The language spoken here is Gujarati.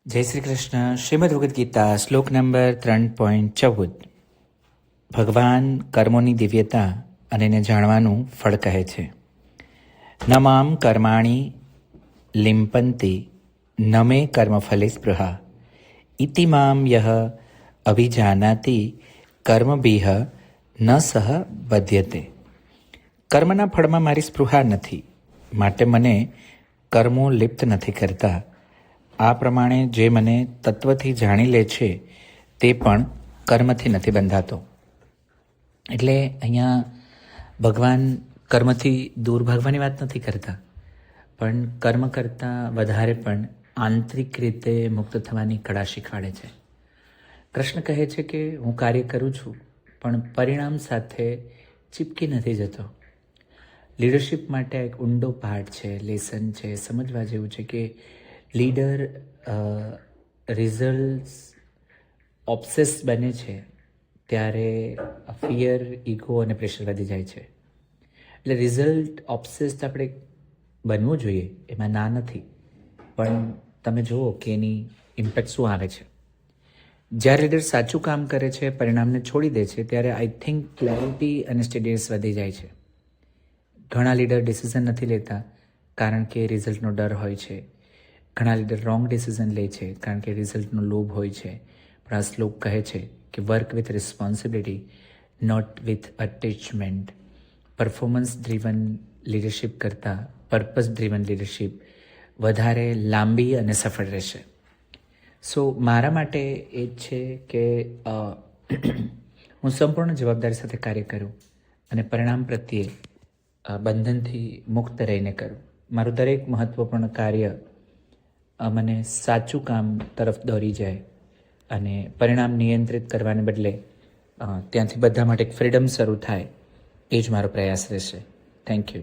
જય શ્રી કૃષ્ણ. શ્રીમદ ભગવદ્ ગીતા શ્લોક નંબર 3.14. ભગવાન કર્મોની દિવ્યતા અને એને જાણવાનું ફળ કહે છે. ન મામ કર્માણી લિંપંતી ન મે કર્મફલે સ્પૃહા ઇતિ મામ યહ અભિજાનાતિ કર્મભિઃ ન સહ બધ્યતે. કર્મના ફળમાં મારી સ્પૃહા નથી, માટે મને કર્મો લિપ્ત નથી કરતા. આ પ્રમાણે જે મને તત્વથી જાણી લે છે તે પણ કર્મથી નથી બંધાતો. એટલે અહીંયા ભગવાન કર્મથી દૂર ભાગવાની વાત નથી કરતા, પણ કર્મ કરતાં વધારે પણ આંતરિક રીતે મુક્ત થવાની કળા શીખવાડે છે. કૃષ્ણ કહે છે કે હું કાર્ય કરું છું પણ પરિણામ સાથે ચીપકી નથી જતો. લીડરશિપ માટે એક ઊંડો પાઠ છે, લેસન છે, સમજવા જેવું છે કે લીડર રિઝલ્ટ્સ ઓબ્સેસ બને છે ત્યારે ફિયર, ઈગો અને પ્રેશર વધી જાય છે. એટલે રિઝલ્ટ ઓબ્સેસ આપણે બનવું જોઈએ, એમાં ના નથી, પણ તમે જુઓ કે એની ઇમ્પેક્ટ શું આવે છે. જ્યારે લીડર સાચું કામ કરે છે, પરિણામને છોડી દે છે, ત્યારે આઈ થિંક ક્લેરિટી અને સ્ટેડીનેસ વધી જાય છે. ઘણા લીડર ડિસિઝન નથી લેતા કારણ કે રિઝલ્ટનો ડર હોય છે. ઘણા લીડર રોંગ ડિસિઝન લે છે કારણ કે રિઝલ્ટનો લોભ હોય છે. પણ આ શ્લોક કહે છે કે work with responsibility, not with attachment. Performance driven leadership કરતાં પર્પઝ ડ્રીવન લીડરશિપ વધારે લાંબી અને સફળ રહેશે. સો મારા માટે એ જ છે કે હું સંપૂર્ણ જવાબદારી સાથે કાર્ય કરું અને પરિણામ પ્રત્યે બંધનથી મુક્ત રહીને કરું. મારું દરેક મહત્ત્વપૂર્ણ કાર્ય મને સાચું કામ તરફ દોરી જાય અને પરિણામ નિયંત્રિત કરવાને બદલે ત્યાંથી બધા માટે એક ફ્રીડમ શરૂ થાય, એ જ મારો પ્રયાસ રહેશે. Thank you.